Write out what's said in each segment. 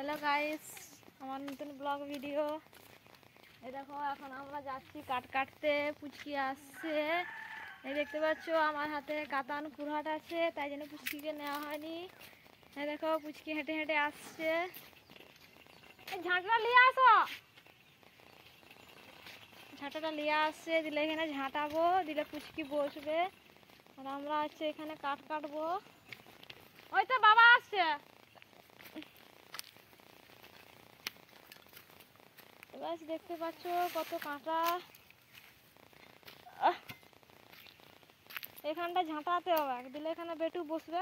Hello guys, আমার নতুন blog video. এই দেখো, এখন আমরা যাচ্ছি কাট কাটতে। পুচকি আসছে, এই দেখতে পাচ্ছ আমার হাতে কাতান কুরহাট আছে, তাই জন্য পুচকিকে নেওয়া হয়নি। এই দেখো পুচকি হেঁটে হেঁটে আসছে। এই ঝাঁটটা নিয়ে আসো, ঝাঁটাটা নিয়ে আসছে, দিলে এখানে ঝাঁটাবো, দিলে পুচকি বসবে আর আমরা হচ্ছে এখানে কাট কাটবো। ওই তো বাবা আসছে। গাছ দেখতে পাচ্ছ কত কাঁটা, এখানটা ঝাঁটাতে হবে, দিলে এখানে বেটু বসবে।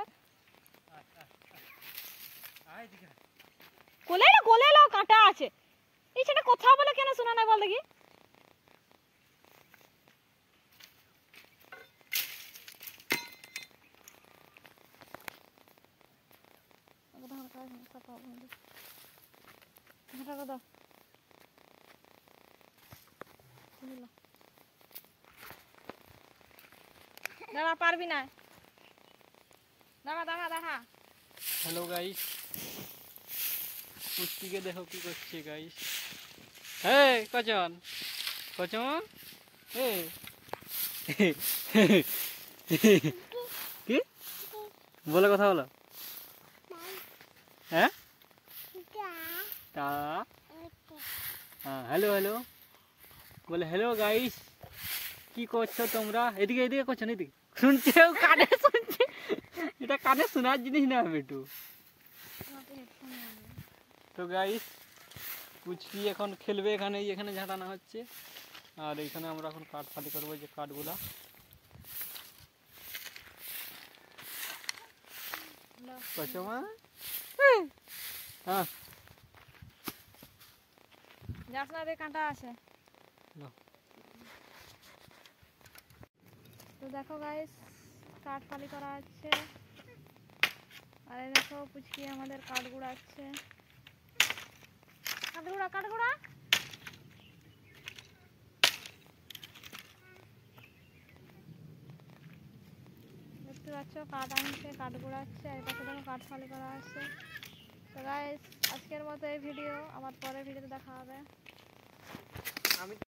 কোলে না কোলে এলো, কাঁটা আছে। এই সেটা কথা বলে কেন শোনা নাই বল দেখি। দাঁড়া, পারবি না, দাঁড়া দাঁড়া দাঁড়া। হ্যালো গাইস, পুচকিকে দেখো কি করছে গাইস। হ্যাঁ কচন কচন, কি বলে কথা বলো? হ্যাঁ হ্যাঁ, হ্যালো হ্যালো বলে। হ্যালো গাইস, কি করছো তোমরা? এদিকে এদিকে করছো না, এদিকে শুনছে, কানে শুনছে। এটা কানে শোনার জিনিস না বেটু। তো গাইস, পুচকি এখন খেলবে এখানে, এখানে ঝাঁটানো হচ্ছে আর এখানে আমরা এখন কাঠ ফালি করবো, যে কাঠগুলা। হ্যাঁ যাস না রে, কাঁটা আছে। তো দেখো গাইস, কাঠ ফালি করা হচ্ছে আর এই দেখো পুচকি আমাদের কাঠ গুড়াচ্ছে। কাঠগুড়া কাঠগুড়া, দেখতে পাচ্ছ কাঠ আনছে, কাঠ গুড়াচ্ছে, আর পাশে দেখো কাঠ ফালি করা আছে। তো গাইস, আজকের মতো এই ভিডিও, আমার পরের ভিডিওতে দেখা হবে। আমি